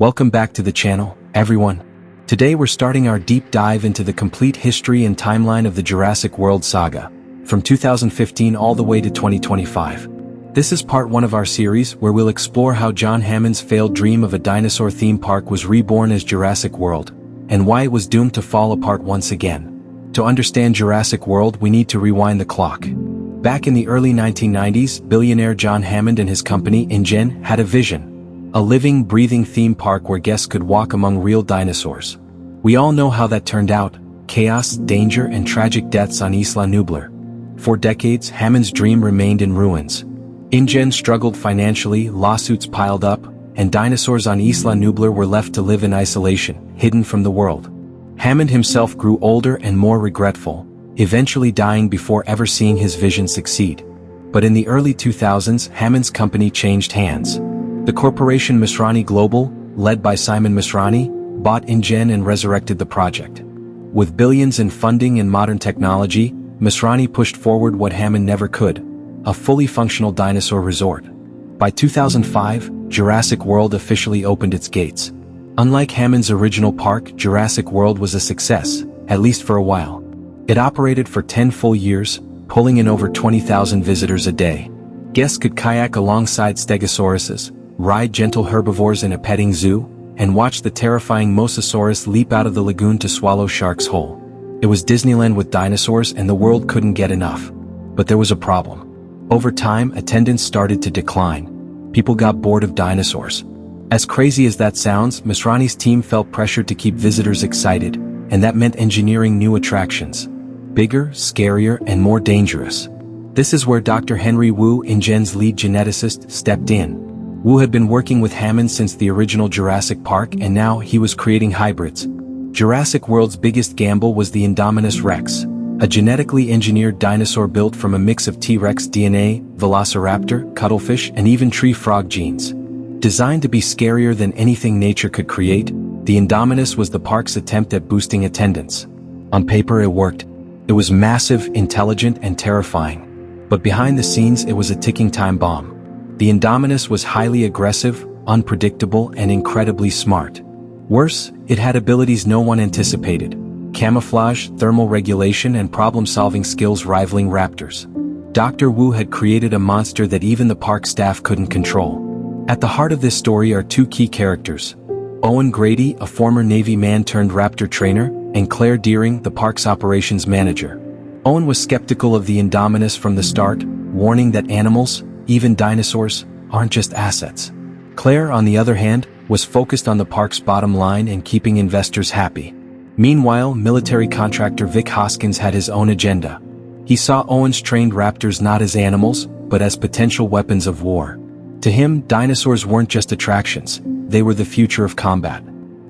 Welcome back to the channel, everyone. Today we're starting our deep dive into the complete history and timeline of the Jurassic World saga, from 2015 all the way to 2025. This is part 1 of our series where we'll explore how John Hammond's failed dream of a dinosaur theme park was reborn as Jurassic World, and why it was doomed to fall apart once again. To understand Jurassic World, we need to rewind the clock. Back in the early 1990s, billionaire John Hammond and his company, InGen, had a vision. A living, breathing theme park where guests could walk among real dinosaurs. We all know how that turned out: chaos, danger, and tragic deaths on Isla Nublar. For decades, Hammond's dream remained in ruins. InGen struggled financially, lawsuits piled up, and dinosaurs on Isla Nublar were left to live in isolation, hidden from the world. Hammond himself grew older and more regretful, eventually dying before ever seeing his vision succeed. But in the early 2000s, Hammond's company changed hands. The corporation Masrani Global, led by Simon Masrani, bought InGen and resurrected the project. With billions in funding and modern technology, Masrani pushed forward what Hammond never could: a fully functional dinosaur resort. By 2005, Jurassic World officially opened its gates. Unlike Hammond's original park, Jurassic World was a success, at least for a while. It operated for 10 full years, pulling in over 20,000 visitors a day. Guests could kayak alongside stegosauruses, ride gentle herbivores in a petting zoo, and watch the terrifying Mosasaurus leap out of the lagoon to swallow sharks whole. It was Disneyland with dinosaurs, and the world couldn't get enough. But there was a problem. Over time, attendance started to decline. People got bored of dinosaurs. As crazy as that sounds, Masrani's team felt pressured to keep visitors excited, and that meant engineering new attractions. Bigger, scarier, and more dangerous. This is where Dr. Henry Wu, InGen's lead geneticist, stepped in. Wu had been working with Hammond since the original Jurassic Park, and now he was creating hybrids. Jurassic World's biggest gamble was the Indominus Rex, a genetically engineered dinosaur built from a mix of T-Rex DNA, velociraptor, cuttlefish, and even tree frog genes. Designed to be scarier than anything nature could create, the Indominus was the park's attempt at boosting attendance. On paper it worked. It was massive, intelligent, and terrifying. But behind the scenes it was a ticking time bomb. The Indominus was highly aggressive, unpredictable, and incredibly smart. Worse, it had abilities no one anticipated: camouflage, thermal regulation, and problem-solving skills rivaling raptors. Dr. Wu had created a monster that even the park staff couldn't control. At the heart of this story are two key characters: Owen Grady, a former Navy man turned raptor trainer, and Claire Deering, the park's operations manager. Owen was skeptical of the Indominus from the start, warning that animals, even dinosaurs, aren't just assets. Claire, on the other hand, was focused on the park's bottom line and keeping investors happy. Meanwhile, military contractor Vic Hoskins had his own agenda. He saw Owen's trained raptors not as animals, but as potential weapons of war. To him, dinosaurs weren't just attractions, they were the future of combat.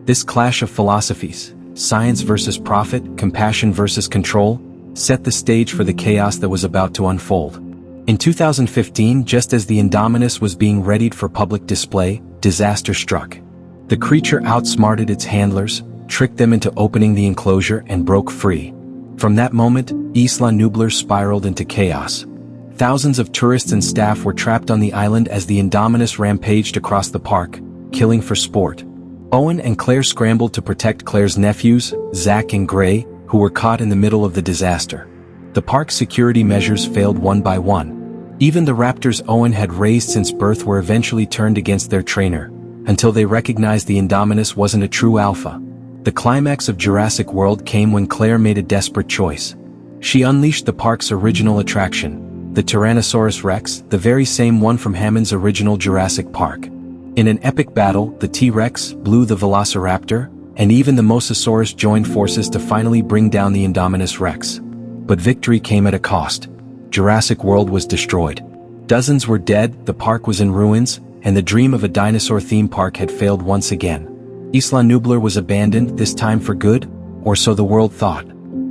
This clash of philosophies, science versus profit, compassion versus control, set the stage for the chaos that was about to unfold. In 2015, just as the Indominus was being readied for public display, disaster struck. The creature outsmarted its handlers, tricked them into opening the enclosure, and broke free. From that moment, Isla Nublar spiraled into chaos. Thousands of tourists and staff were trapped on the island as the Indominus rampaged across the park, killing for sport. Owen and Claire scrambled to protect Claire's nephews, Zach and Gray, who were caught in the middle of the disaster. The park's security measures failed one by one. Even the raptors Owen had raised since birth were eventually turned against their trainer, until they recognized the Indominus wasn't a true alpha. The climax of Jurassic World came when Claire made a desperate choice. She unleashed the park's original attraction, the Tyrannosaurus Rex, the very same one from Hammond's original Jurassic Park. In an epic battle, the T-Rex blew the Velociraptor, and even the Mosasaurus joined forces to finally bring down the Indominus Rex. But victory came at a cost. Jurassic World was destroyed. Dozens were dead, the park was in ruins, and the dream of a dinosaur theme park had failed once again. Isla Nublar was abandoned, this time for good, or so the world thought.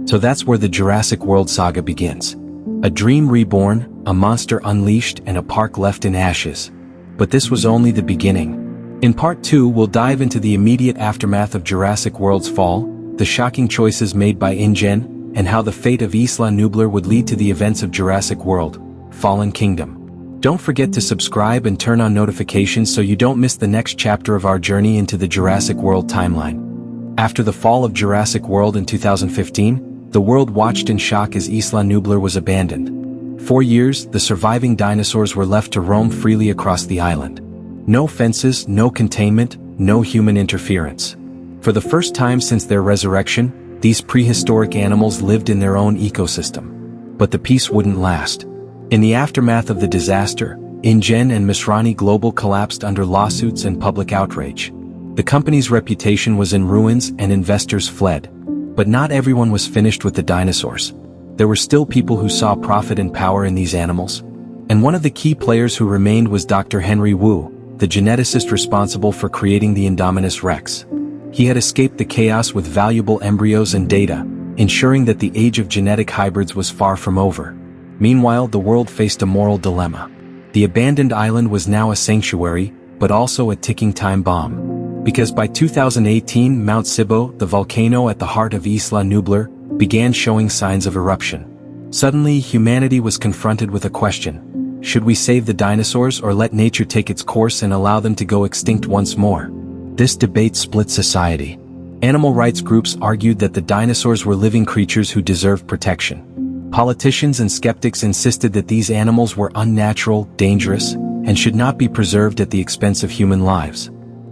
So that's where the Jurassic World saga begins. A dream reborn, a monster unleashed, and a park left in ashes. But this was only the beginning. In part 2, we'll dive into the immediate aftermath of Jurassic World's fall, the shocking choices made by InGen, and how the fate of Isla Nublar would lead to the events of Jurassic World: Fallen Kingdom. Don't forget to subscribe and turn on notifications so you don't miss the next chapter of our journey into the Jurassic World timeline. After the fall of Jurassic World in 2015, the world watched in shock as Isla Nublar was abandoned. For years, the surviving dinosaurs were left to roam freely across the island. No fences, no containment, no human interference. For the first time since their resurrection, these prehistoric animals lived in their own ecosystem. But the peace wouldn't last. In the aftermath of the disaster, InGen and Misrani Global collapsed under lawsuits and public outrage. The company's reputation was in ruins and investors fled. But not everyone was finished with the dinosaurs. There were still people who saw profit and power in these animals. And one of the key players who remained was Dr. Henry Wu, the geneticist responsible for creating the Indominus Rex. He had escaped the chaos with valuable embryos and data, ensuring that the age of genetic hybrids was far from over. Meanwhile, the world faced a moral dilemma. The abandoned island was now a sanctuary, but also a ticking time bomb. Because by 2018, Mount Sibo, the volcano at the heart of Isla Nublar, began showing signs of eruption. Suddenly, humanity was confronted with a question. Should we save the dinosaurs or let nature take its course and allow them to go extinct once more? This debate split society. Animal rights groups argued that the dinosaurs were living creatures who deserved protection. Politicians and skeptics insisted that these animals were unnatural, dangerous, and should not be preserved at the expense of human lives.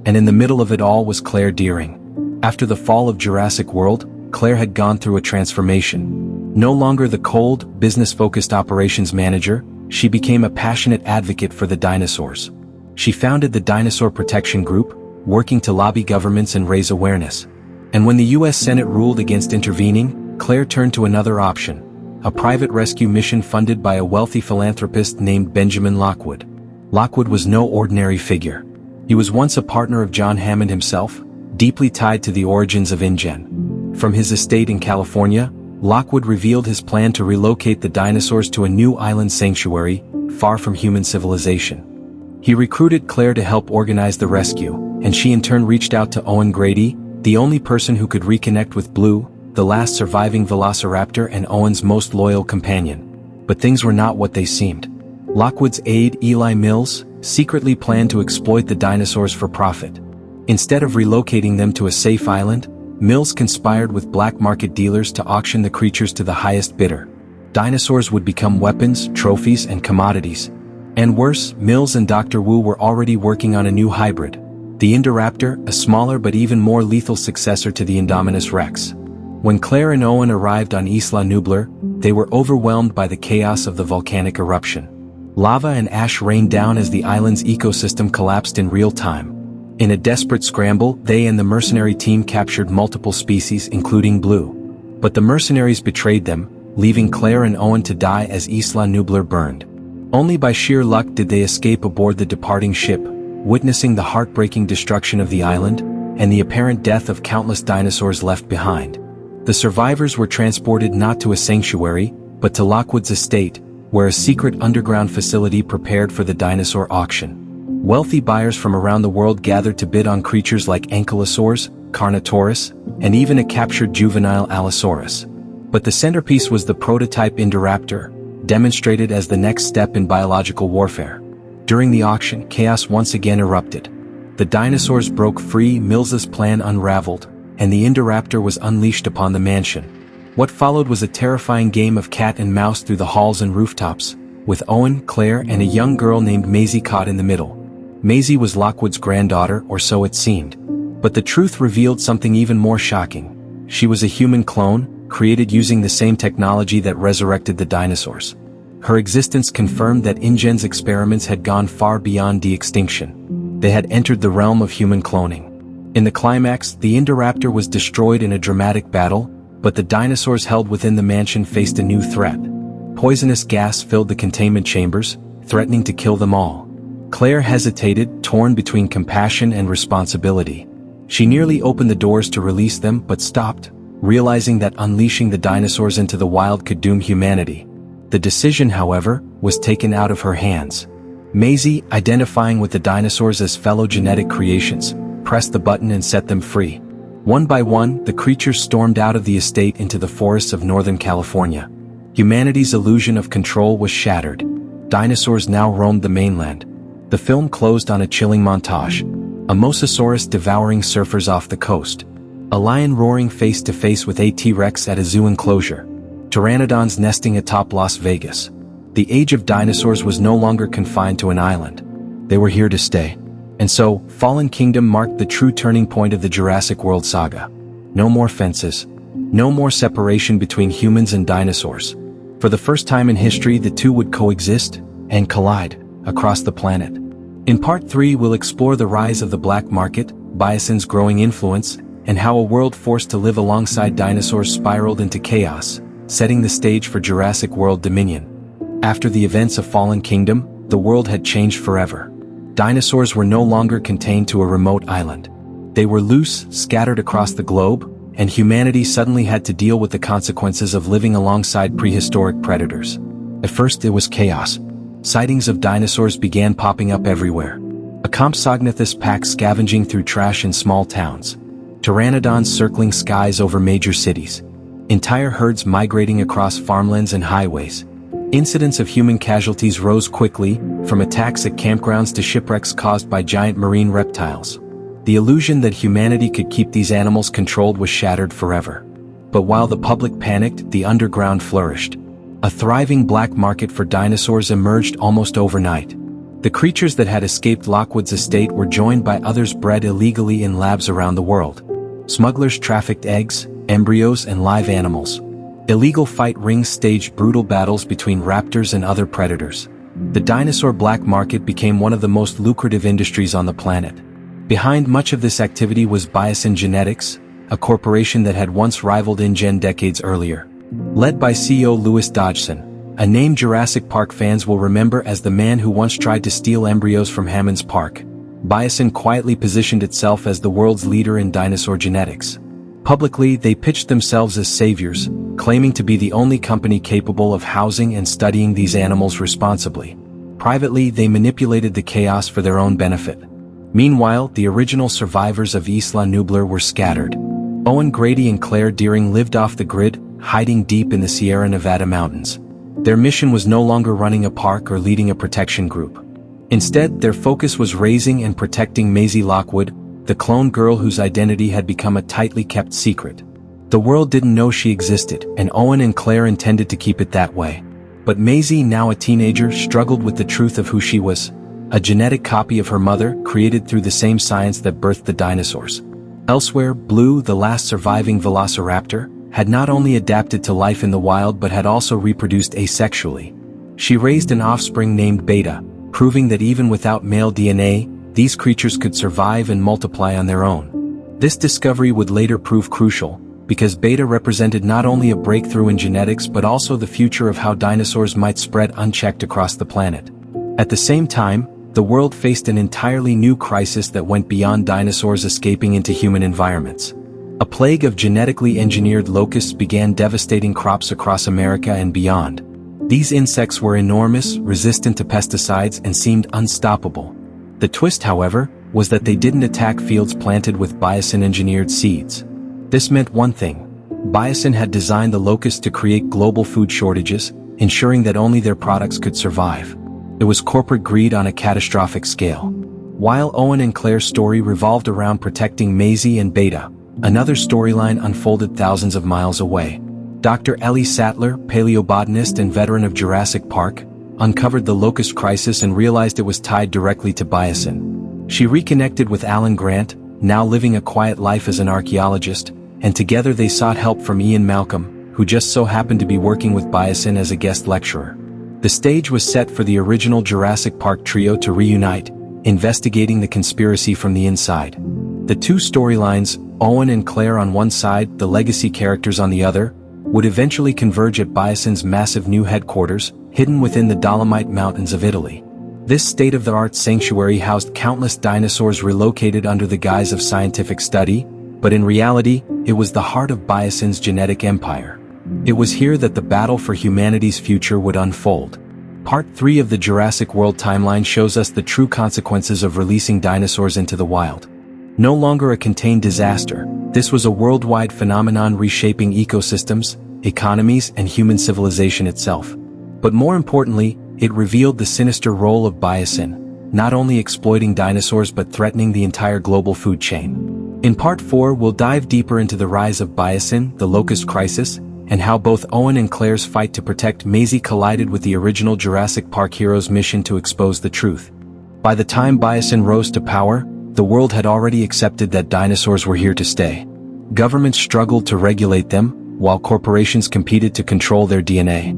And in the middle of it all was Claire Deering. After the fall of Jurassic World, Claire had gone through a transformation. No longer the cold, business-focused operations manager, she became a passionate advocate for the dinosaurs. She founded the Dinosaur Protection Group, working to lobby governments and raise awareness. And when the U.S. Senate ruled against intervening, Claire turned to another option. A private rescue mission funded by a wealthy philanthropist named Benjamin Lockwood. Lockwood was no ordinary figure. He was once a partner of John Hammond himself, deeply tied to the origins of InGen. From his estate in California, Lockwood revealed his plan to relocate the dinosaurs to a new island sanctuary, far from human civilization. He recruited Claire to help organize the rescue, and she in turn reached out to Owen Grady, the only person who could reconnect with Blue, the last surviving velociraptor and Owen's most loyal companion. But things were not what they seemed. Lockwood's aide, Eli Mills, secretly planned to exploit the dinosaurs for profit. Instead of relocating them to a safe island, Mills conspired with black market dealers to auction the creatures to the highest bidder. Dinosaurs would become weapons, trophies, and commodities. And worse, Mills and Dr. Wu were already working on a new hybrid, the Indoraptor, a smaller but even more lethal successor to the Indominus Rex. When Claire and Owen arrived on Isla Nublar, they were overwhelmed by the chaos of the volcanic eruption. Lava and ash rained down as the island's ecosystem collapsed in real time. In a desperate scramble, they and the mercenary team captured multiple species, including Blue. But the mercenaries betrayed them, leaving Claire and Owen to die as Isla Nublar burned. Only by sheer luck did they escape aboard the departing ship, witnessing the heartbreaking destruction of the island, and the apparent death of countless dinosaurs left behind. The survivors were transported not to a sanctuary, but to Lockwood's estate, where a secret underground facility prepared for the dinosaur auction. Wealthy buyers from around the world gathered to bid on creatures like ankylosaurs, Carnotaurus, and even a captured juvenile Allosaurus. But the centerpiece was the prototype Indoraptor, demonstrated as the next step in biological warfare. During the auction, chaos once again erupted. The dinosaurs broke free, Mills's plan unraveled, and the Indoraptor was unleashed upon the mansion. What followed was a terrifying game of cat and mouse through the halls and rooftops, with Owen, Claire, and a young girl named Maisie caught in the middle. Maisie was Lockwood's granddaughter, or so it seemed. But the truth revealed something even more shocking. She was a human clone, created using the same technology that resurrected the dinosaurs. Her existence confirmed that InGen's experiments had gone far beyond de-extinction. They had entered the realm of human cloning. In the climax, the Indoraptor was destroyed in a dramatic battle, but the dinosaurs held within the mansion faced a new threat. Poisonous gas filled the containment chambers, threatening to kill them all. Claire hesitated, torn between compassion and responsibility. She nearly opened the doors to release them but stopped, realizing that unleashing the dinosaurs into the wild could doom humanity. The decision, however, was taken out of her hands. Maisie, identifying with the dinosaurs as fellow genetic creations, pressed the button and set them free. One by one, the creatures stormed out of the estate into the forests of Northern California. Humanity's illusion of control was shattered. dinosaurs now roamed the mainland. The film closed on a chilling montage. A mosasaurus devouring surfers off the coast. A lion roaring face-to-face with a T-Rex at a zoo enclosure. Pteranodons nesting atop Las Vegas. The age of dinosaurs was no longer confined to an island. They were here to stay. And so, Fallen Kingdom marked the true turning point of the Jurassic World saga. No more fences. No more separation between humans and dinosaurs. For the first time in history, the two would coexist and collide across the planet. In Part 3, we'll explore the rise of the black market, Biosyn's growing influence, and how a world forced to live alongside dinosaurs spiraled into chaos, setting the stage for Jurassic World Dominion. After the events of Fallen Kingdom, the world had changed forever. Dinosaurs were no longer contained to a remote island. They were loose, scattered across the globe, and humanity suddenly had to deal with the consequences of living alongside prehistoric predators. At first it was chaos. Sightings of dinosaurs began popping up everywhere. A Compsognathus pack scavenging through trash in small towns. Pteranodons circling skies over major cities. Entire herds migrating across farmlands and highways. Incidents of human casualties rose quickly, from attacks at campgrounds to shipwrecks caused by giant marine reptiles. The illusion that humanity could keep these animals controlled was shattered forever. But while the public panicked, the underground flourished. A thriving black market for dinosaurs emerged almost overnight. The creatures that had escaped Lockwood's estate were joined by others bred illegally in labs around the world. Smugglers trafficked eggs, embryos, and live animals. Illegal fight rings staged brutal battles between raptors and other predators. The dinosaur black market became one of the most lucrative industries on the planet. Behind much of this activity was Biosyn Genetics, a corporation that had once rivaled InGen decades earlier. Led by CEO Louis Dodgson, a name Jurassic Park fans will remember as the man who once tried to steal embryos from Hammond's Park, Biosyn quietly positioned itself as the world's leader in dinosaur genetics. Publicly, they pitched themselves as saviors, claiming to be the only company capable of housing and studying these animals responsibly. Privately, they manipulated the chaos for their own benefit. Meanwhile, the original survivors of Isla Nublar were scattered. Owen Grady and Claire Deering lived off the grid, hiding deep in the Sierra Nevada mountains. Their mission was no longer running a park or leading a protection group. Instead, their focus was raising and protecting Maisie Lockwood, the clone girl whose identity had become a tightly kept secret. The world didn't know she existed, and Owen and Claire intended to keep it that way. But Maisie, now a teenager, struggled with the truth of who she was. A genetic copy of her mother, created through the same science that birthed the dinosaurs. Elsewhere, Blue, the last surviving velociraptor, had not only adapted to life in the wild but had also reproduced asexually. She raised an offspring named Beta, proving that even without male DNA, these creatures could survive and multiply on their own. This discovery would later prove crucial, because Beta represented not only a breakthrough in genetics but also the future of how dinosaurs might spread unchecked across the planet. At the same time, the world faced an entirely new crisis that went beyond dinosaurs escaping into human environments. A plague of genetically engineered locusts began devastating crops across America and beyond. These insects were enormous, resistant to pesticides, and seemed unstoppable. The twist, however, was that they didn't attack fields planted with Biosyn-engineered seeds. This meant one thing. Biosyn had designed the locusts to create global food shortages, ensuring that only their products could survive. It was corporate greed on a catastrophic scale. While Owen and Claire's story revolved around protecting Maisie and Beta, another storyline unfolded thousands of miles away. Dr. Ellie Sattler, paleobotanist and veteran of Jurassic Park, uncovered the locust crisis and realized it was tied directly to Biosyn. She reconnected with Alan Grant, now living a quiet life as an archaeologist, and together they sought help from Ian Malcolm, who just so happened to be working with Biosyn as a guest lecturer. The stage was set for the original Jurassic Park trio to reunite, investigating the conspiracy from the inside. The two storylines, Owen and Claire on one side, the legacy characters on the other, would eventually converge at Biosyn's massive new headquarters, hidden within the Dolomite Mountains of Italy. This state-of-the-art sanctuary housed countless dinosaurs relocated under the guise of scientific study, but in reality, it was the heart of Biosyn's genetic empire. It was here that the battle for humanity's future would unfold. Part 3 of the Jurassic World timeline shows us the true consequences of releasing dinosaurs into the wild. No longer a contained disaster, this was a worldwide phenomenon reshaping ecosystems, economies, and human civilization itself. But more importantly, it revealed the sinister role of Biosyn, not only exploiting dinosaurs but threatening the entire global food chain. In Part 4, we'll dive deeper into the rise of Biosyn, the locust crisis, and how both Owen and Claire's fight to protect Maisie collided with the original Jurassic Park heroes' mission to expose the truth. By the time Biosyn rose to power, the world had already accepted that dinosaurs were here to stay. Governments struggled to regulate them, while corporations competed to control their DNA.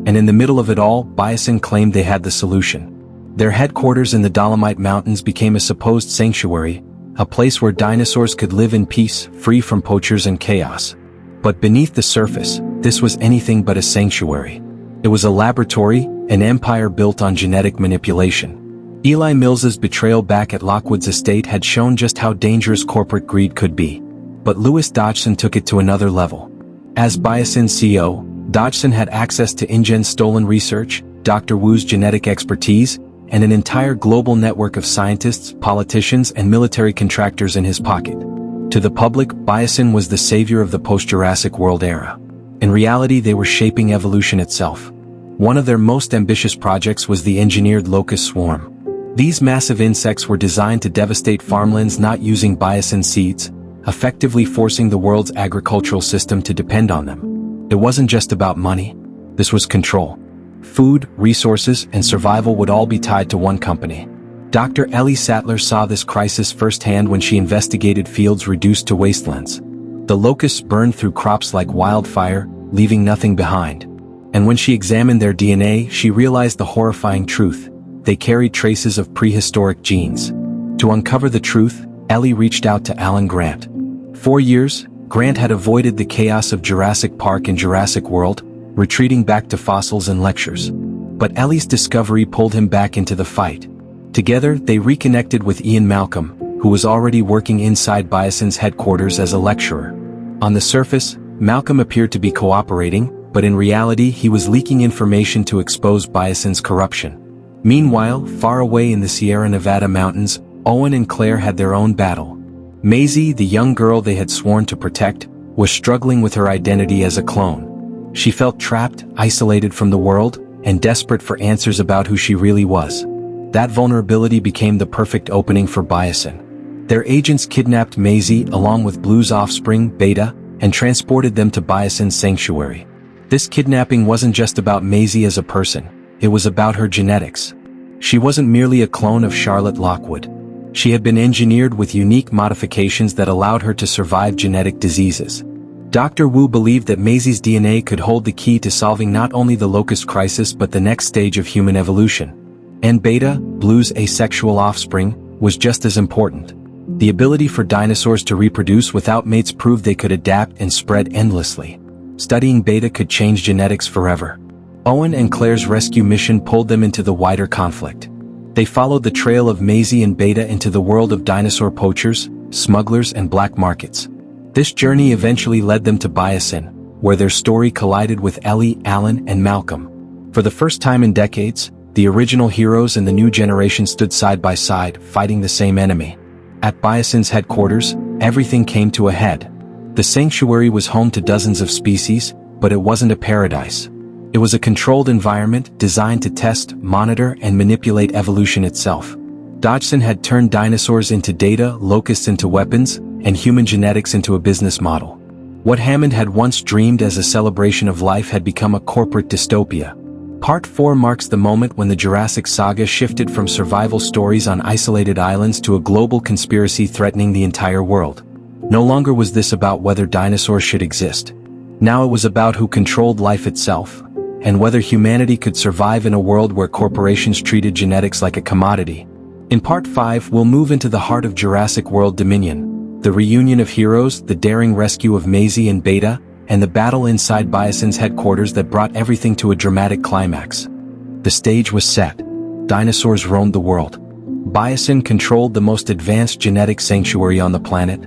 And in the middle of it all, Biosyn claimed they had the solution. Their headquarters in the Dolomite Mountains became a supposed sanctuary, a place where dinosaurs could live in peace, free from poachers and chaos. But beneath the surface, this was anything but a sanctuary. It was a laboratory, an empire built on genetic manipulation. Eli Mills's betrayal back at Lockwood's estate had shown just how dangerous corporate greed could be. But Louis Dodgson took it to another level. As Biosyn's CEO, Dodgson had access to InGen's stolen research, Dr. Wu's genetic expertise, and an entire global network of scientists, politicians, and military contractors in his pocket. To the public, Biosyn was the savior of the post-Jurassic World era. In reality, they were shaping evolution itself. One of their most ambitious projects was the engineered locust swarm. These massive insects were designed to devastate farmlands not using Biosyn seeds, effectively forcing the world's agricultural system to depend on them. It wasn't just about money. This was control. Food, resources, and survival would all be tied to one company. Dr. Ellie Sattler saw this crisis firsthand when she investigated fields reduced to wastelands. The locusts burned through crops like wildfire, leaving nothing behind. And when she examined their DNA, she realized the horrifying truth. They carried traces of prehistoric genes. To uncover the truth, Ellie reached out to Alan Grant. 4 years, Grant had avoided the chaos of Jurassic Park and Jurassic World, retreating back to fossils and lectures. But Ellie's discovery pulled him back into the fight. Together, they reconnected with Ian Malcolm, who was already working inside Biosyn's headquarters as a lecturer. On the surface, Malcolm appeared to be cooperating, but in reality he was leaking information to expose Biosyn's corruption. Meanwhile, far away in the Sierra Nevada mountains, Owen and Claire had their own battle. Maisie, the young girl they had sworn to protect, was struggling with her identity as a clone. She felt trapped, isolated from the world, and desperate for answers about who she really was. That vulnerability became the perfect opening for Biosyn. Their agents kidnapped Maisie along with Blue's offspring, Beta, and transported them to Biosyn's sanctuary. This kidnapping wasn't just about Maisie as a person, it was about her genetics. She wasn't merely a clone of Charlotte Lockwood. She had been engineered with unique modifications that allowed her to survive genetic diseases. Dr. Wu believed that Maisie's DNA could hold the key to solving not only the locust crisis but the next stage of human evolution. And Beta, Blue's asexual offspring, was just as important. The ability for dinosaurs to reproduce without mates proved they could adapt and spread endlessly. Studying Beta could change genetics forever. Owen and Claire's rescue mission pulled them into the wider conflict. They followed the trail of Maisie and Beta into the world of dinosaur poachers, smugglers, and black markets. This journey eventually led them to Biosyn, where their story collided with Ellie, Alan, and Malcolm. For the first time in decades, the original heroes and the new generation stood side by side, fighting the same enemy. At Biosyn's headquarters, everything came to a head. The sanctuary was home to dozens of species, but it wasn't a paradise. It was a controlled environment designed to test, monitor, and manipulate evolution itself. Dodgson had turned dinosaurs into data, locusts into weapons, and human genetics into a business model. What Hammond had once dreamed as a celebration of life had become a corporate dystopia. Part 4 marks the moment when the Jurassic saga shifted from survival stories on isolated islands to a global conspiracy threatening the entire world. No longer was this about whether dinosaurs should exist. Now it was about who controlled life itself, and whether humanity could survive in a world where corporations treated genetics like a commodity. In Part 5, we'll move into the heart of Jurassic World Dominion, the reunion of heroes, the daring rescue of Maisie and Beta, and the battle inside Biosyn's headquarters that brought everything to a dramatic climax. The stage was set. Dinosaurs roamed the world. Biosyn controlled the most advanced genetic sanctuary on the planet,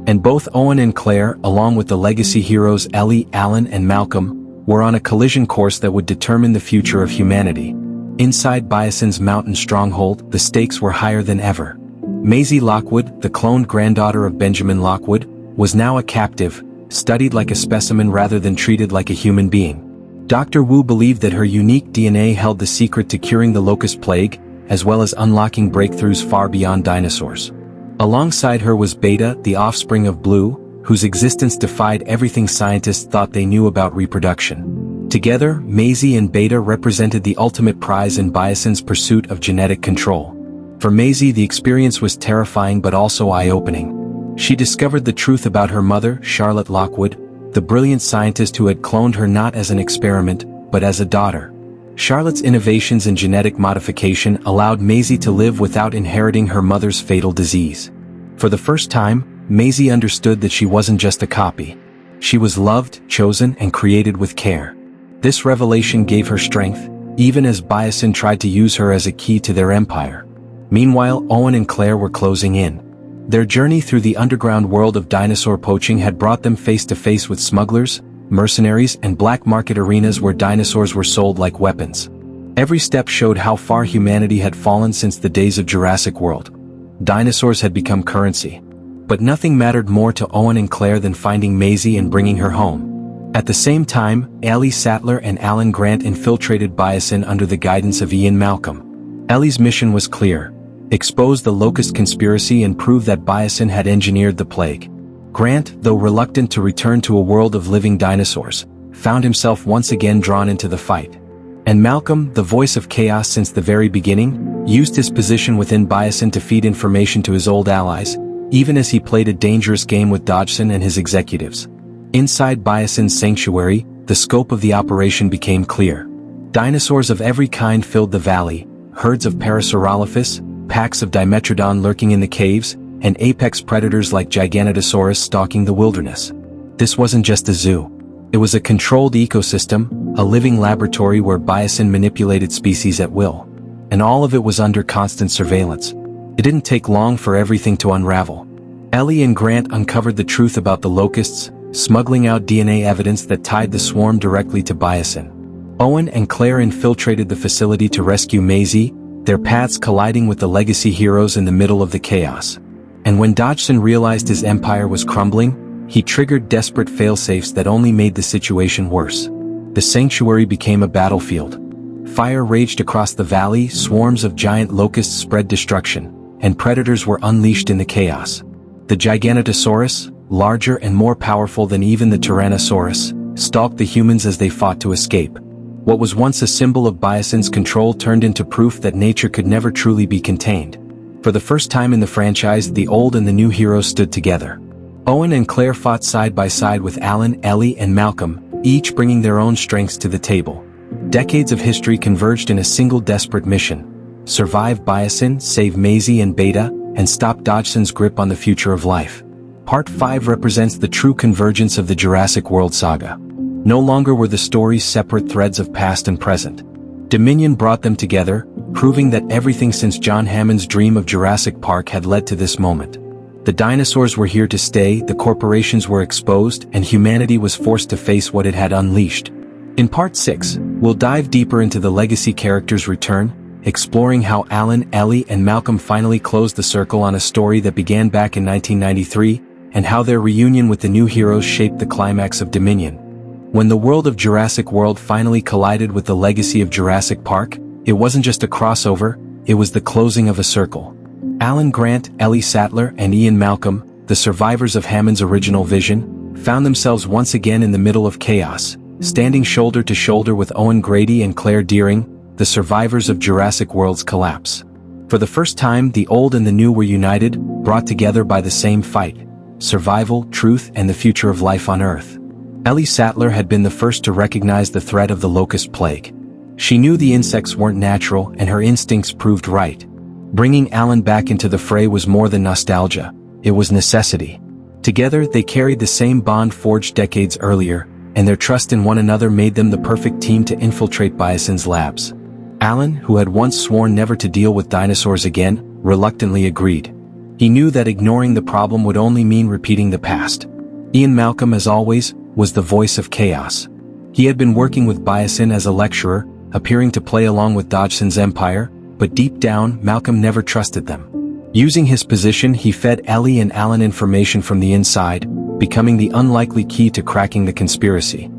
and both Owen and Claire, along with the legacy heroes Ellie, Alan, and Malcolm, were on a collision course that would determine the future of humanity. Inside Biosyn's mountain stronghold, the stakes were higher than ever. Maisie Lockwood, the cloned granddaughter of Benjamin Lockwood, was now a captive, studied like a specimen rather than treated like a human being. Dr. Wu believed that her unique DNA held the secret to curing the locust plague, as well as unlocking breakthroughs far beyond dinosaurs. Alongside her was Beta, the offspring of Blue, whose existence defied everything scientists thought they knew about reproduction. Together, Maisie and Beta represented the ultimate prize in Biosyn's pursuit of genetic control. For Maisie, the experience was terrifying but also eye-opening. She discovered the truth about her mother, Charlotte Lockwood, the brilliant scientist who had cloned her not as an experiment, but as a daughter. Charlotte's innovations in genetic modification allowed Maisie to live without inheriting her mother's fatal disease. For the first time, Maisie understood that she wasn't just a copy. She was loved, chosen, and created with care. This revelation gave her strength, even as Biosyn tried to use her as a key to their empire. Meanwhile, Owen and Claire were closing in. Their journey through the underground world of dinosaur poaching had brought them face to face with smugglers, mercenaries, and black market arenas where dinosaurs were sold like weapons. Every step showed how far humanity had fallen since the days of Jurassic World. Dinosaurs had become currency. But nothing mattered more to Owen and Claire than finding Maisie and bringing her home. At the same time, Ellie Sattler and Alan Grant infiltrated Biosyn under the guidance of Ian Malcolm. Ellie's mission was clear: expose the locust conspiracy and prove that Biosyn had engineered the plague. Grant, though reluctant to return to a world of living dinosaurs, found himself once again drawn into the fight. And Malcolm, the voice of chaos since the very beginning, used his position within Biosyn to feed information to his old allies, even as he played a dangerous game with Dodgson and his executives. Inside Biosyn's sanctuary, the scope of the operation became clear. Dinosaurs of every kind filled the valley, herds of Parasaurolophus, packs of Dimetrodon lurking in the caves, and apex predators like Giganotosaurus stalking the wilderness. This wasn't just a zoo. It was a controlled ecosystem, a living laboratory where Biosyn manipulated species at will. And all of it was under constant surveillance. It didn't take long for everything to unravel. Ellie and Grant uncovered the truth about the locusts, smuggling out DNA evidence that tied the swarm directly to Biosyn. Owen and Claire infiltrated the facility to rescue Maisie, their paths colliding with the legacy heroes in the middle of the chaos. And when Dodgson realized his empire was crumbling, he triggered desperate failsafes that only made the situation worse. The sanctuary became a battlefield. Fire raged across the valley, swarms of giant locusts spread destruction, and predators were unleashed in the chaos. The Giganotosaurus, larger and more powerful than even the Tyrannosaurus, stalked the humans as they fought to escape. What was once a symbol of Biosyn's control turned into proof that nature could never truly be contained. For the first time in the franchise, the old and the new heroes stood together. Owen and Claire fought side by side with Alan, Ellie, and Malcolm, each bringing their own strengths to the table. Decades of history converged in a single desperate mission: survive Biosyn, save Maisie and Beta, and stop Dodgson's grip on the future of life. Part 5 represents the true convergence of the Jurassic World saga. No longer were the stories separate threads of past and present. Dominion brought them together, proving that everything since John Hammond's dream of Jurassic Park had led to this moment. The dinosaurs were here to stay, the corporations were exposed, and humanity was forced to face what it had unleashed. In Part 6, we'll dive deeper into the legacy characters' return, exploring how Alan, Ellie, and Malcolm finally closed the circle on a story that began back in 1993, and how their reunion with the new heroes shaped the climax of Dominion. When the world of Jurassic World finally collided with the legacy of Jurassic Park, it wasn't just a crossover, it was the closing of a circle. Alan Grant, Ellie Sattler, and Ian Malcolm, the survivors of Hammond's original vision, found themselves once again in the middle of chaos, standing shoulder to shoulder with Owen Grady and Claire Dearing, the survivors of Jurassic World's collapse. For the first time, the old and the new were united, brought together by the same fight: survival, truth, and the future of life on Earth. Ellie Sattler had been the first to recognize the threat of the locust plague. She knew the insects weren't natural, and her instincts proved right. Bringing Alan back into the fray was more than nostalgia, it was necessity. Together, they carried the same bond forged decades earlier, and their trust in one another made them the perfect team to infiltrate Biosyn's labs. Alan, who had once sworn never to deal with dinosaurs again, reluctantly agreed. He knew that ignoring the problem would only mean repeating the past. Ian Malcolm, as always, was the voice of chaos. He had been working with Biosyn as a lecturer, appearing to play along with Dodgson's empire, but deep down, Malcolm never trusted them. Using his position, he fed Ellie and Alan information from the inside, becoming the unlikely key to cracking the conspiracy.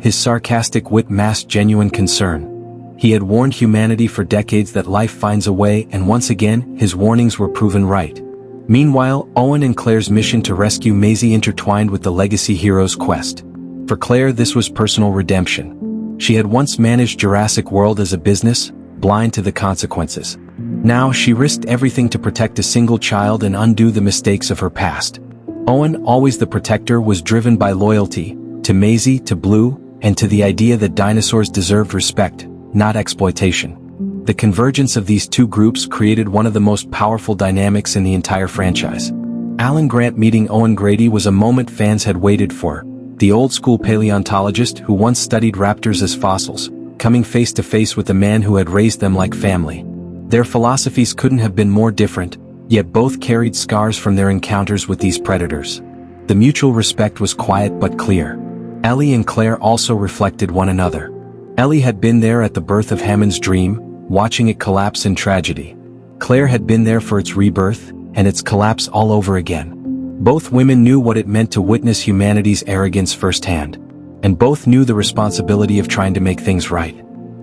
his sarcastic wit masked genuine concern. He had warned humanity for decades that life finds a way, and once again, his warnings were proven right. Meanwhile, Owen and Claire's mission to rescue Maisie intertwined with the legacy hero's quest. For Claire, this was personal redemption. She had once managed Jurassic World as a business, blind to the consequences. Now she risked everything to protect a single child and undo the mistakes of her past. Owen, always the protector, was driven by loyalty, to Maisie, to Blue, and to the idea that dinosaurs deserved respect, not exploitation. The convergence of these two groups created one of the most powerful dynamics in the entire franchise. Alan Grant meeting Owen Grady was a moment fans had waited for. The old-school paleontologist who once studied raptors as fossils, coming face to face with a man who had raised them like family. Their philosophies couldn't have been more different, yet both carried scars from their encounters with these predators. The mutual respect was quiet but clear. Ellie and Claire also reflected one another. Ellie had been there at the birth of Hammond's dream, watching it collapse in tragedy. Claire had been there for its rebirth, and its collapse all over again. Both women knew what it meant to witness humanity's arrogance firsthand. And both knew the responsibility of trying to make things right.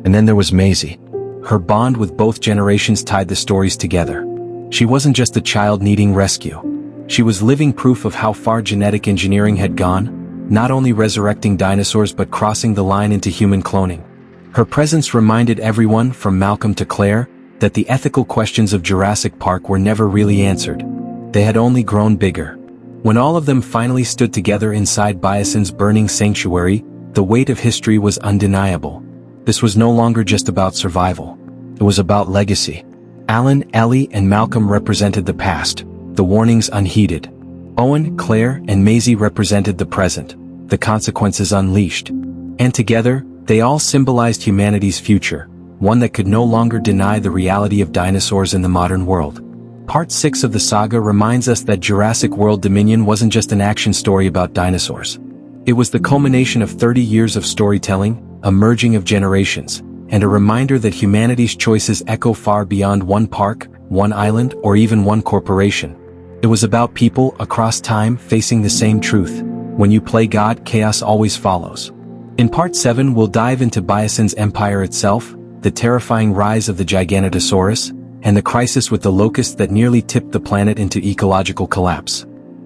And then there was Maisie. Her bond with both generations tied the stories together. She wasn't just a child needing rescue. She was living proof of how far genetic engineering had gone, not only resurrecting dinosaurs but crossing the line into human cloning. Her presence reminded everyone, from Malcolm to Claire, that the ethical questions of Jurassic Park were never really answered. They had only grown bigger. When all of them finally stood together inside Biosyn's burning sanctuary, the weight of history was undeniable. This was no longer just about survival. It was about legacy. Alan, Ellie, and Malcolm represented the past, the warnings unheeded. Owen, Claire, and Maisie represented the present, the consequences unleashed. And together, they all symbolized humanity's future, one that could no longer deny the reality of dinosaurs in the modern world. Part 6 of the saga reminds us that Jurassic World Dominion wasn't just an action story about dinosaurs. It was the culmination of 30 years of storytelling, a merging of generations, and a reminder that humanity's choices echo far beyond one park, one island, or even one corporation. It was about people across time facing the same truth. When you play God, chaos always follows. In Part 7 we'll dive into Biosyn's empire itself, the terrifying rise of the Giganotosaurus, and the crisis with the locust that nearly tipped the planet into ecological collapse.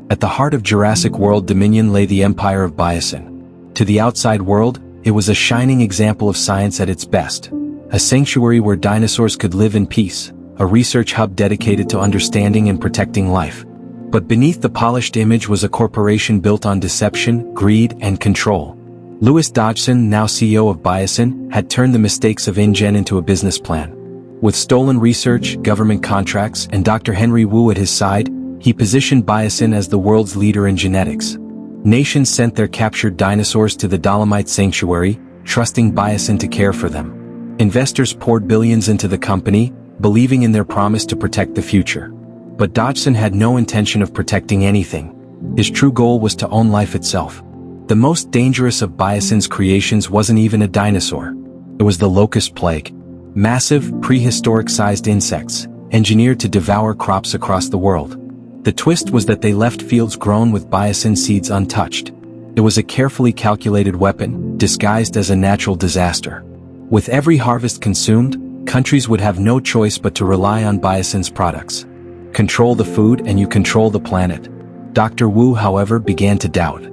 At the heart of Jurassic World Dominion lay the empire of Biosyn. To the outside world, it was a shining example of science at its best. A sanctuary where dinosaurs could live in peace, a research hub dedicated to understanding and protecting life. But beneath the polished image was a corporation built on deception, greed, and control. Louis Dodgson, now CEO of Biosyn, had turned the mistakes of InGen into a business plan. With stolen research, government contracts, and Dr. Henry Wu at his side, he positioned Biosyn as the world's leader in genetics. Nations sent their captured dinosaurs to the Dolomite Sanctuary, trusting Biosyn to care for them. Investors poured billions into the company, believing in their promise to protect the future. But Dodgson had no intention of protecting anything. His true goal was to own life itself. The most dangerous of Biosyn's creations wasn't even a dinosaur. It was the locust plague. Massive, prehistoric-sized insects, engineered to devour crops across the world. The twist was that they left fields grown with Biosyn seeds untouched. It was a carefully calculated weapon, disguised as a natural disaster. With every harvest consumed, countries would have no choice but to rely on Biosyn's products. Control the food and you control the planet. Dr. Wu, however, began to doubt.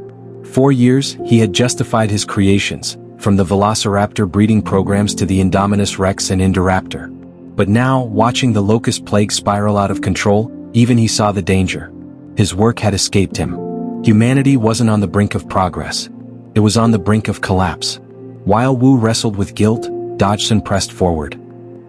For years, he had justified his creations, from the Velociraptor breeding programs to the Indominus Rex and Indoraptor. But now, watching the locust plague spiral out of control, even he saw the danger. His work had escaped him. Humanity wasn't on the brink of progress. It was on the brink of collapse. While Wu wrestled with guilt, Dodgson pressed forward.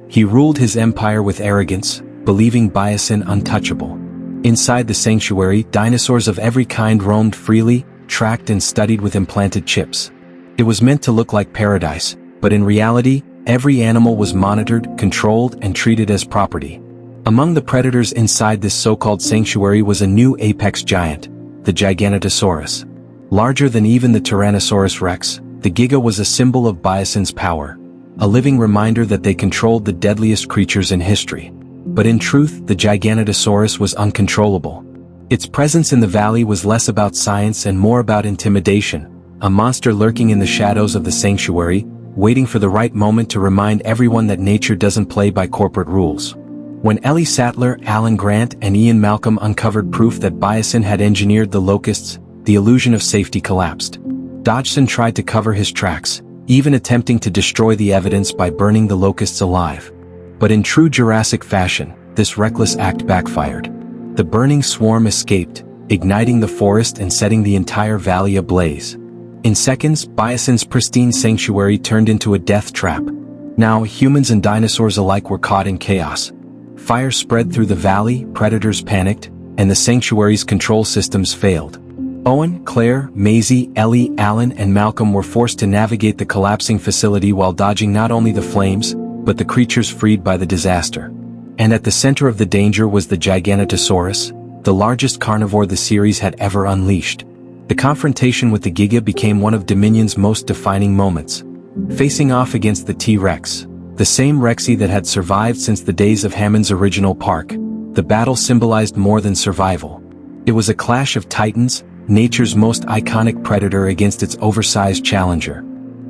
He ruled his empire with arrogance, believing Biosyn untouchable. Inside the sanctuary, dinosaurs of every kind roamed freely, tracked and studied with implanted chips. It was meant to look like paradise, but in reality, every animal was monitored, controlled, and treated as property. Among the predators inside this so-called sanctuary was a new apex giant, the Giganotosaurus. Larger than even the Tyrannosaurus rex, the Giga was a symbol of Biosyn's power, a living reminder that they controlled the deadliest creatures in history. But in truth, the Giganotosaurus was uncontrollable. Its presence in the valley was less about science and more about intimidation, a monster lurking in the shadows of the sanctuary, waiting for the right moment to remind everyone that nature doesn't play by corporate rules. When Ellie Sattler, Alan Grant, and Ian Malcolm uncovered proof that Biosyn had engineered the locusts, the illusion of safety collapsed. Dodgson tried to cover his tracks, even attempting to destroy the evidence by burning the locusts alive. But in true Jurassic fashion, this reckless act backfired. The burning swarm escaped, igniting the forest and setting the entire valley ablaze. In seconds, Biosyn's pristine sanctuary turned into a death trap. Now, humans and dinosaurs alike were caught in chaos. Fire spread through the valley, predators panicked, and the sanctuary's control systems failed. Owen, Claire, Maisie, Ellie, Alan, and Malcolm were forced to navigate the collapsing facility while dodging not only the flames, but the creatures freed by the disaster. And at the center of the danger was the Giganotosaurus, the largest carnivore the series had ever unleashed. The confrontation with the Giga became one of Dominion's most defining moments. Facing off against the T-Rex, the same Rexy that had survived since the days of Hammond's original park, the battle symbolized more than survival. It was a clash of titans, nature's most iconic predator against its oversized challenger.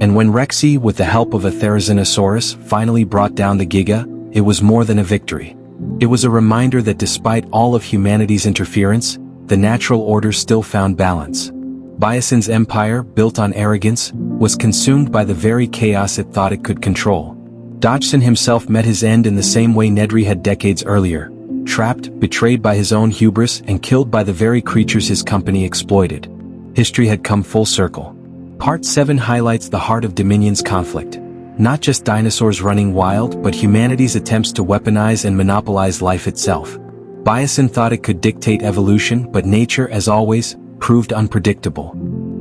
And when Rexy, with the help of a Therizinosaurus, finally brought down the Giga, it was more than a victory. It was a reminder that despite all of humanity's interference, the natural order still found balance. Biosyn's empire, built on arrogance, was consumed by the very chaos it thought it could control. Dodgson himself met his end in the same way Nedry had decades earlier, trapped, betrayed by his own hubris, and killed by the very creatures his company exploited. History had come full circle. Part 7 highlights the heart of Dominion's conflict. Not just dinosaurs running wild, but humanity's attempts to weaponize and monopolize life itself. Biosyn thought it could dictate evolution, but nature, as always, proved unpredictable.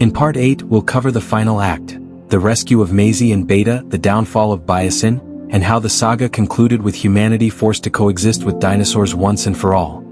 In Part 8, we'll cover the final act, the rescue of Maisie and Beta, the downfall of Biosyn, and how the saga concluded with humanity forced to coexist with dinosaurs once and for all.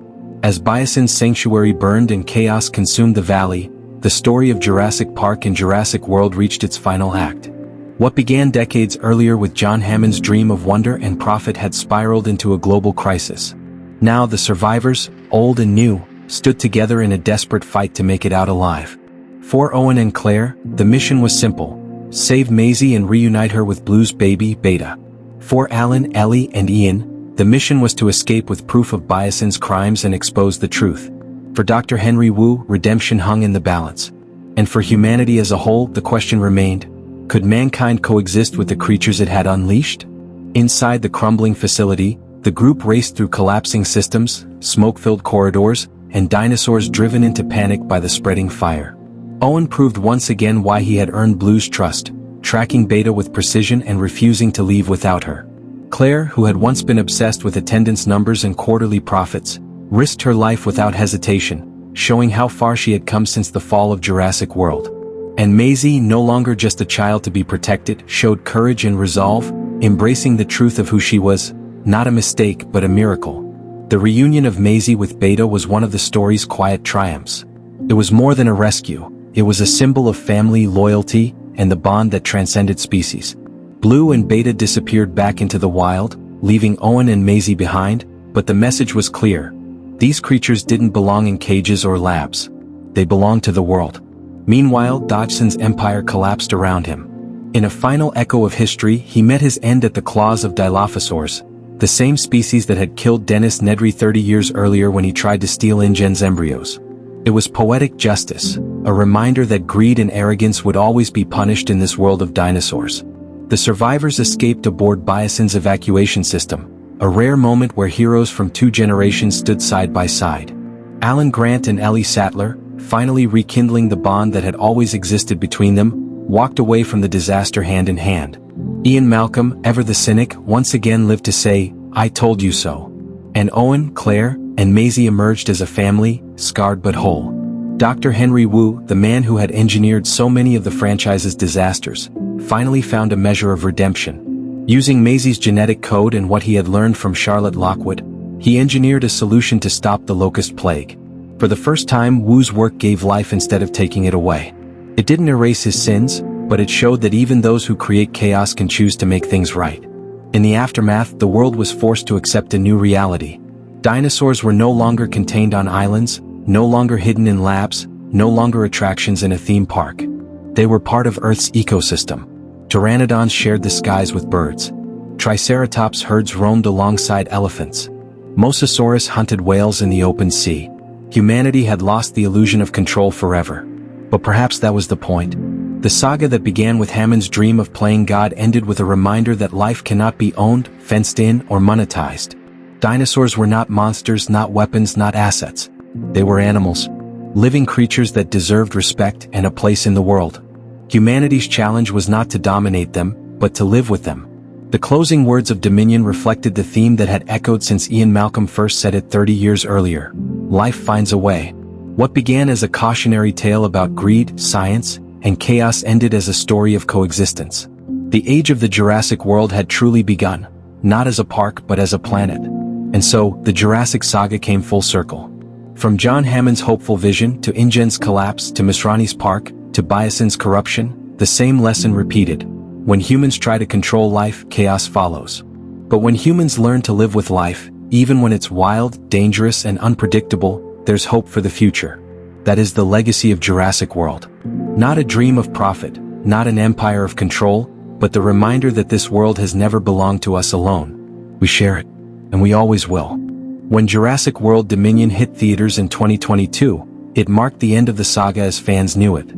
As Biosyn's sanctuary burned and chaos consumed the valley, the story of Jurassic Park and Jurassic World reached its final act. What began decades earlier with John Hammond's dream of wonder and profit had spiraled into a global crisis. Now the survivors, old and new, stood together in a desperate fight to make it out alive. For Owen and Claire, the mission was simple: save Maisie and reunite her with Blue's baby, Beta. For Alan, Ellie, and Ian, the mission was to escape with proof of Biosyn's crimes and expose the truth. For Dr. Henry Wu, redemption hung in the balance. And for humanity as a whole, the question remained: could mankind coexist with the creatures it had unleashed? Inside the crumbling facility, the group raced through collapsing systems, smoke-filled corridors, and dinosaurs driven into panic by the spreading fire. Owen proved once again why he had earned Blue's trust, tracking Beta with precision and refusing to leave without her. Claire, who had once been obsessed with attendance numbers and quarterly profits, risked her life without hesitation, showing how far she had come since the fall of Jurassic World. And Maisie, no longer just a child to be protected, showed courage and resolve, embracing the truth of who she was, not a mistake but a miracle. The reunion of Maisie with Beta was one of the story's quiet triumphs. It was more than a rescue, it was a symbol of family loyalty and the bond that transcended species. Blue and Beta disappeared back into the wild, leaving Owen and Maisie behind, but the message was clear. These creatures didn't belong in cages or labs. They belonged to the world. Meanwhile, Dodgson's empire collapsed around him. In a final echo of history, he met his end at the claws of Dilophosaurs, the same species that had killed Dennis Nedry 30 years earlier when he tried to steal InGen's embryos. It was poetic justice, a reminder that greed and arrogance would always be punished in this world of dinosaurs. The survivors escaped aboard Biosyn's evacuation system, a rare moment where heroes from two generations stood side by side. Alan Grant and Ellie Sattler, finally rekindling the bond that had always existed between them, walked away from the disaster hand in hand. Ian Malcolm, ever the cynic, once again lived to say, "I told you so." And Owen, Claire, and Maisie emerged as a family, scarred but whole. Dr. Henry Wu, the man who had engineered so many of the franchise's disasters, finally found a measure of redemption. Using Maisie's genetic code and what he had learned from Charlotte Lockwood, he engineered a solution to stop the locust plague. For the first time, Wu's work gave life instead of taking it away. It didn't erase his sins, but it showed that even those who create chaos can choose to make things right. In the aftermath, the world was forced to accept a new reality. Dinosaurs were no longer contained on islands, no longer hidden in labs, no longer attractions in a theme park. They were part of Earth's ecosystem. Pteranodons shared the skies with birds. Triceratops herds roamed alongside elephants. Mosasaurus hunted whales in the open sea. Humanity had lost the illusion of control forever. But perhaps that was the point. The saga that began with Hammond's dream of playing God ended with a reminder that life cannot be owned, fenced in, or monetized. Dinosaurs were not monsters, not weapons, not assets. They were animals. Living creatures that deserved respect and a place in the world. Humanity's challenge was not to dominate them, but to live with them. The closing words of Dominion reflected the theme that had echoed since Ian Malcolm first said it 30 years earlier. Life finds a way. What began as a cautionary tale about greed, science, and chaos ended as a story of coexistence. The age of the Jurassic World had truly begun, not as a park but as a planet. And so, the Jurassic saga came full circle. From John Hammond's hopeful vision to InGen's collapse to Masrani's park to Biosyn's corruption, the same lesson repeated. When humans try to control life, chaos follows. But when humans learn to live with life, even when it's wild, dangerous, and unpredictable, there's hope for the future. That is the legacy of Jurassic World. Not a dream of profit, not an empire of control, but the reminder that this world has never belonged to us alone. We share it, and we always will. When Jurassic World Dominion hit theaters in 2022, it marked the end of the saga as fans knew it.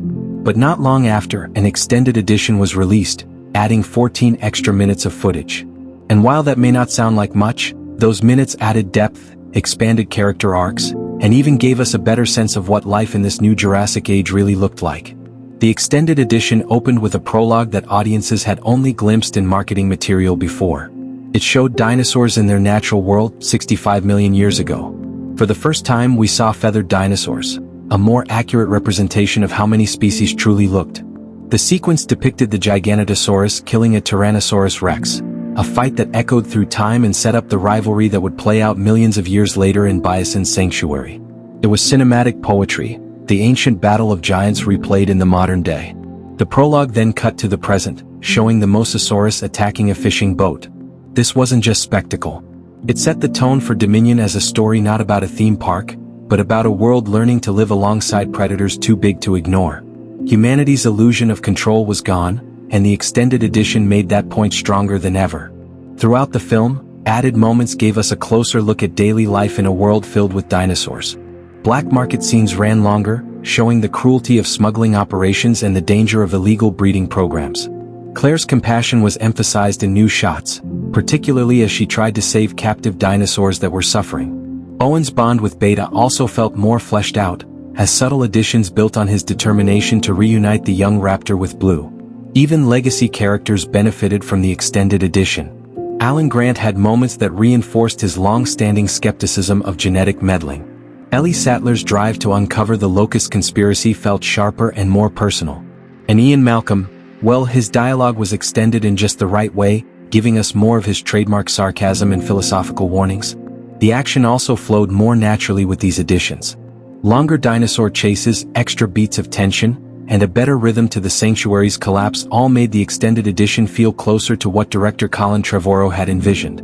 But not long after, an extended edition was released, adding 14 extra minutes of footage. And while that may not sound like much, those minutes added depth, expanded character arcs, and even gave us a better sense of what life in this new Jurassic age really looked like. The extended edition opened with a prologue that audiences had only glimpsed in marketing material before. It showed dinosaurs in their natural world 65 million years ago. For the first time, we saw feathered dinosaurs, a more accurate representation of how many species truly looked. The sequence depicted the Giganotosaurus killing a Tyrannosaurus rex, a fight that echoed through time and set up the rivalry that would play out millions of years later in Biosyn's sanctuary. It was cinematic poetry, the ancient battle of giants replayed in the modern day. The prologue then cut to the present, showing the Mosasaurus attacking a fishing boat. This wasn't just spectacle. It set the tone for Dominion as a story not about a theme park, but about a world learning to live alongside predators too big to ignore. Humanity's illusion of control was gone, and the extended edition made that point stronger than ever. Throughout the film, added moments gave us a closer look at daily life in a world filled with dinosaurs. Black market scenes ran longer, showing the cruelty of smuggling operations and the danger of illegal breeding programs. Claire's compassion was emphasized in new shots, particularly as she tried to save captive dinosaurs that were suffering. Owen's bond with Beta also felt more fleshed out, as subtle additions built on his determination to reunite the young raptor with Blue. Even legacy characters benefited from the extended edition. Alan Grant had moments that reinforced his long-standing skepticism of genetic meddling. Ellie Sattler's drive to uncover the locust conspiracy felt sharper and more personal. And Ian Malcolm, well, his dialogue was extended in just the right way, giving us more of his trademark sarcasm and philosophical warnings. The action also flowed more naturally with these additions. Longer dinosaur chases, extra beats of tension, and a better rhythm to the sanctuary's collapse all made the extended edition feel closer to what director Colin Trevorrow had envisioned.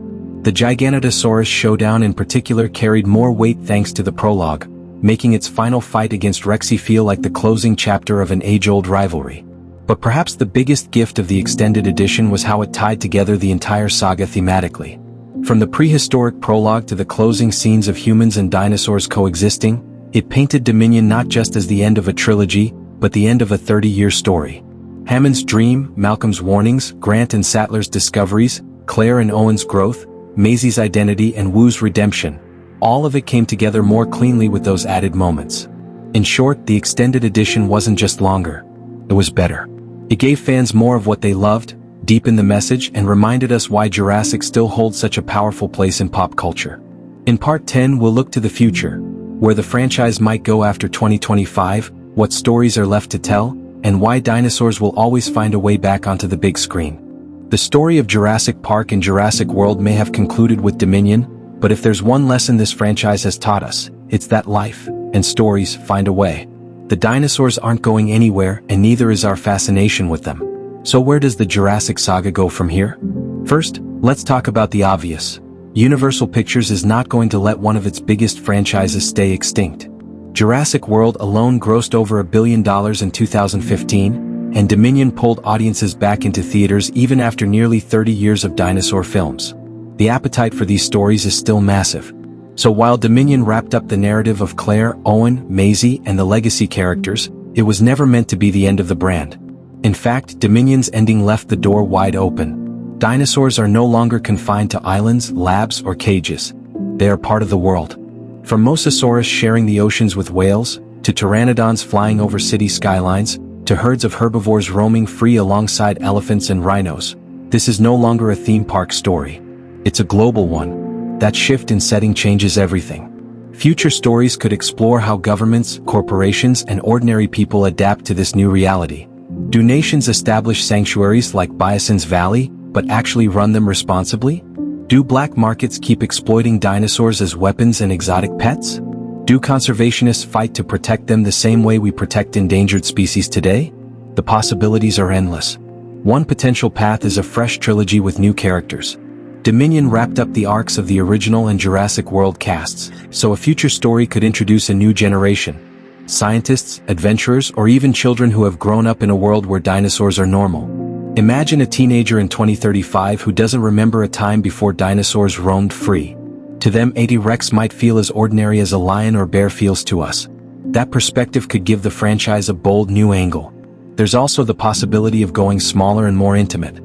The Giganotosaurus showdown in particular carried more weight thanks to the prologue, making its final fight against Rexy feel like the closing chapter of an age-old rivalry. But perhaps the biggest gift of the extended edition was how it tied together the entire saga thematically. From the prehistoric prologue to the closing scenes of humans and dinosaurs coexisting, it painted Dominion not just as the end of a trilogy, but the end of a 30-year story. Hammond's dream, Malcolm's warnings, Grant and Sattler's discoveries, Claire and Owen's growth, Maisie's identity and Wu's redemption, all of it came together more cleanly with those added moments. In short, the extended edition wasn't just longer. It was better. It gave fans more of what they loved, deepened the message, and reminded us why Jurassic still holds such a powerful place in pop culture. In Part 10, we'll look to the future, where the franchise might go after 2025, what stories are left to tell, and why dinosaurs will always find a way back onto the big screen. The story of Jurassic Park and Jurassic World may have concluded with Dominion, but if there's one lesson this franchise has taught us, it's that life and stories find a way. The dinosaurs aren't going anywhere, and neither is our fascination with them. So where does the Jurassic saga go from here? First, let's talk about the obvious. Universal Pictures is not going to let one of its biggest franchises stay extinct. Jurassic World alone grossed over $1 billion in 2015, and Dominion pulled audiences back into theaters even after nearly 30 years of dinosaur films. The appetite for these stories is still massive. So while Dominion wrapped up the narrative of Claire, Owen, Maisie, and the legacy characters, it was never meant to be the end of the brand. In fact, Dominion's ending left the door wide open. Dinosaurs are no longer confined to islands, labs, or cages. They are part of the world. From Mosasaurus sharing the oceans with whales, to pteranodons flying over city skylines, to herds of herbivores roaming free alongside elephants and rhinos, this is no longer a theme park story. It's a global one. That shift in setting changes everything. Future stories could explore how governments, corporations, and ordinary people adapt to this new reality. Do nations establish sanctuaries like Biosyn's Valley, but actually run them responsibly? Do black markets keep exploiting dinosaurs as weapons and exotic pets? Do conservationists fight to protect them the same way we protect endangered species today? The possibilities are endless. One potential path is a fresh trilogy with new characters. Dominion wrapped up the arcs of the original and Jurassic World casts, so a future story could introduce a new generation. Scientists, adventurers, or even children who have grown up in a world where dinosaurs are normal. Imagine a teenager in 2035 who doesn't remember a time before dinosaurs roamed free. To them, a T-Rex might feel as ordinary as a lion or bear feels to us. That perspective could give the franchise a bold new angle. There's also the possibility of going smaller and more intimate.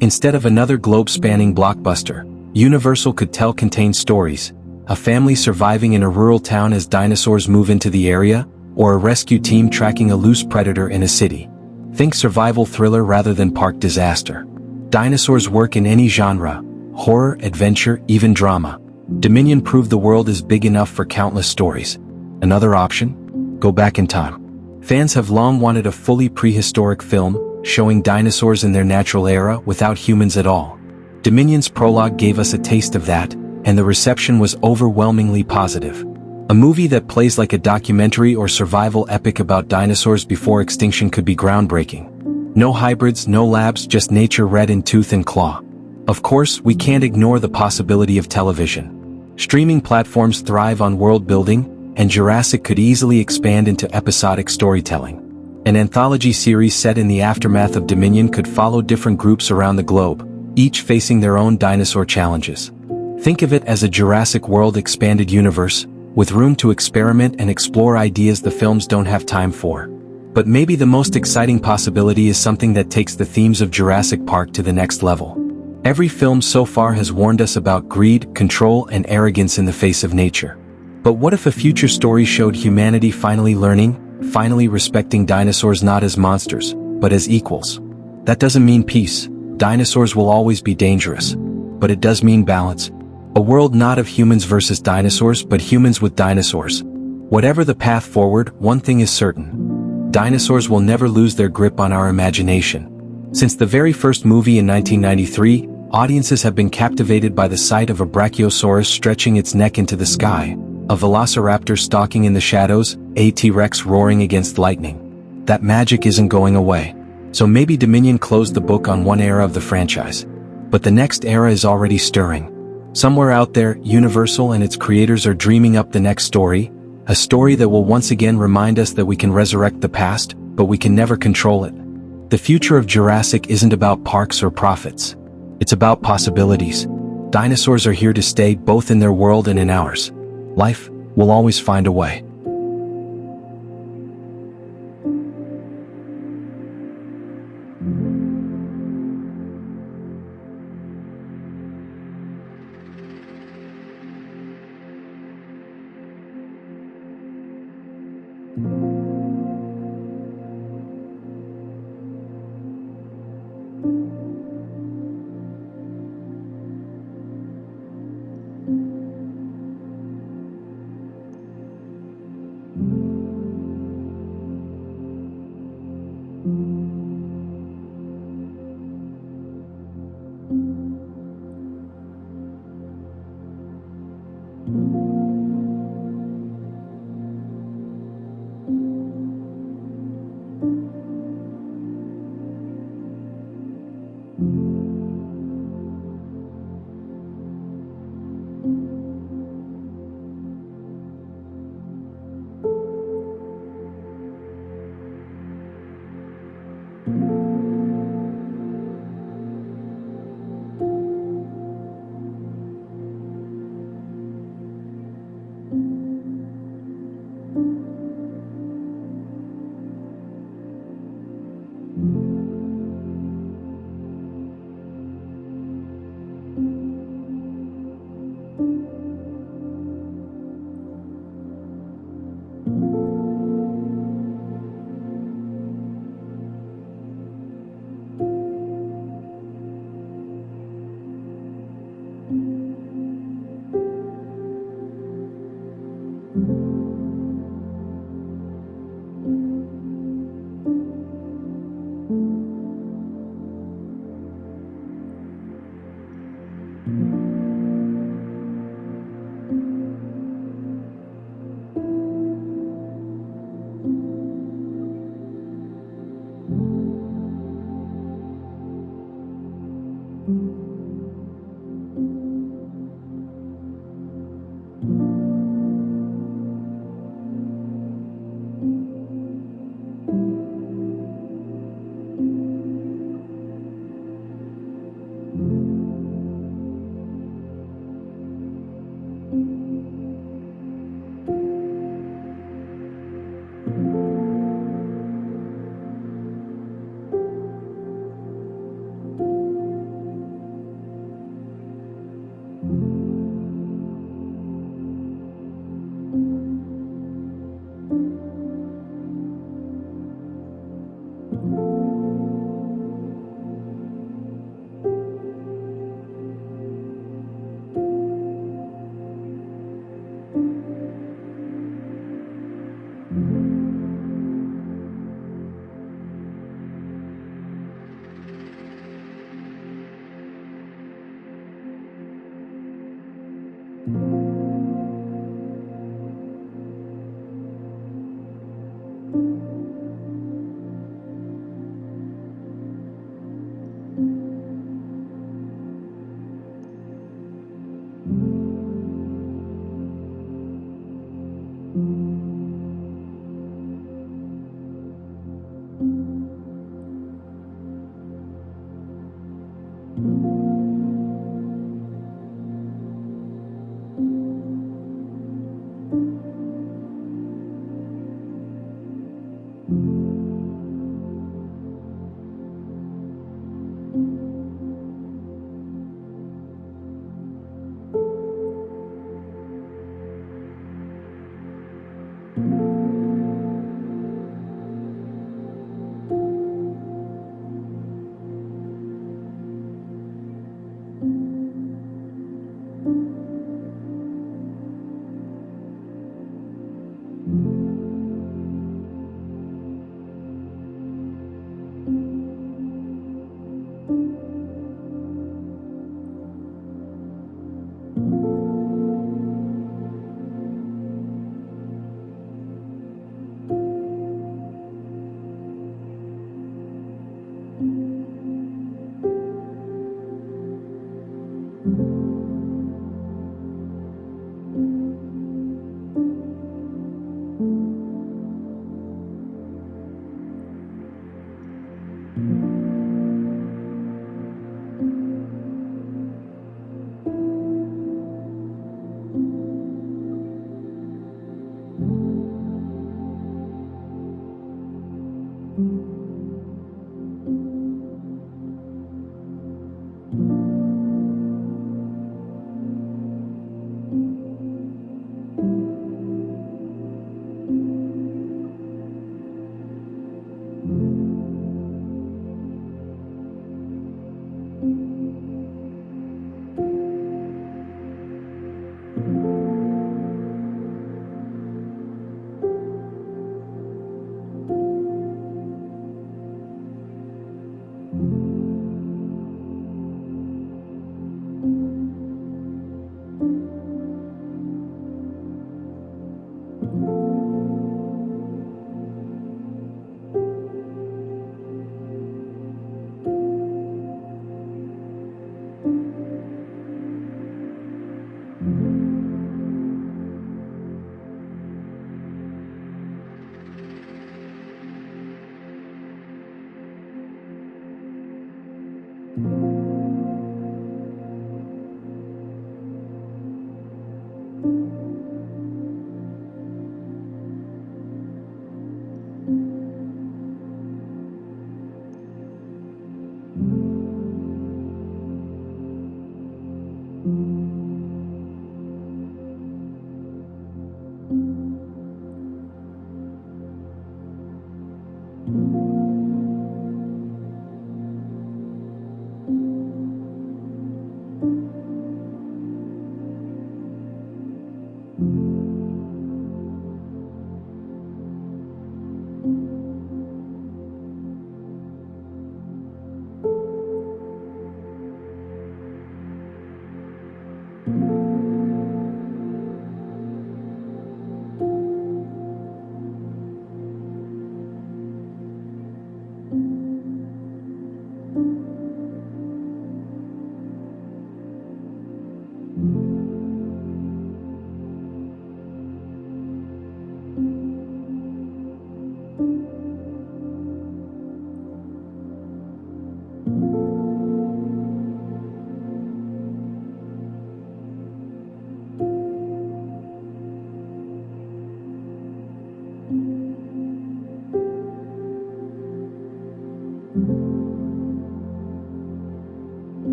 Instead of another globe-spanning blockbuster, Universal could tell contained stories, a family surviving in a rural town as dinosaurs move into the area, or a rescue team tracking a loose predator in a city. Think survival thriller rather than park disaster. Dinosaurs work in any genre: horror, adventure, even drama. Dominion proved the world is big enough for countless stories. Another option? Go back in time. Fans have long wanted a fully prehistoric film, showing dinosaurs in their natural era without humans at all. Dominion's prologue gave us a taste of that, and the reception was overwhelmingly positive. A movie that plays like a documentary or survival epic about dinosaurs before extinction could be groundbreaking. No hybrids, no labs, just nature red in tooth and claw. Of course, we can't ignore the possibility of television. Streaming platforms thrive on world building, and Jurassic could easily expand into episodic storytelling. An anthology series set in the aftermath of Dominion could follow different groups around the globe, each facing their own dinosaur challenges. Think of it as a Jurassic World expanded universe, with room to experiment and explore ideas the films don't have time for. But maybe the most exciting possibility is something that takes the themes of Jurassic Park to the next level. Every film so far has warned us about greed, control, and arrogance in the face of nature. But what if a future story showed humanity finally learning, finally respecting dinosaurs not as monsters, but as equals? That doesn't mean peace. Dinosaurs will always be dangerous. But it does mean balance. A world not of humans versus dinosaurs, but humans with dinosaurs. Whatever the path forward, one thing is certain. Dinosaurs will never lose their grip on our imagination. Since the very first movie in 1993, audiences have been captivated by the sight of a brachiosaurus stretching its neck into the sky, a velociraptor stalking in the shadows, a T-Rex roaring against lightning. That magic isn't going away. So maybe Dominion closed the book on one era of the franchise. But the next era is already stirring. Somewhere out there, Universal and its creators are dreaming up the next story, a story that will once again remind us that we can resurrect the past, but we can never control it. The future of Jurassic isn't about parks or profits. It's about possibilities. Dinosaurs are here to stay, both in their world and in ours. Life will always find a way.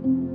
you.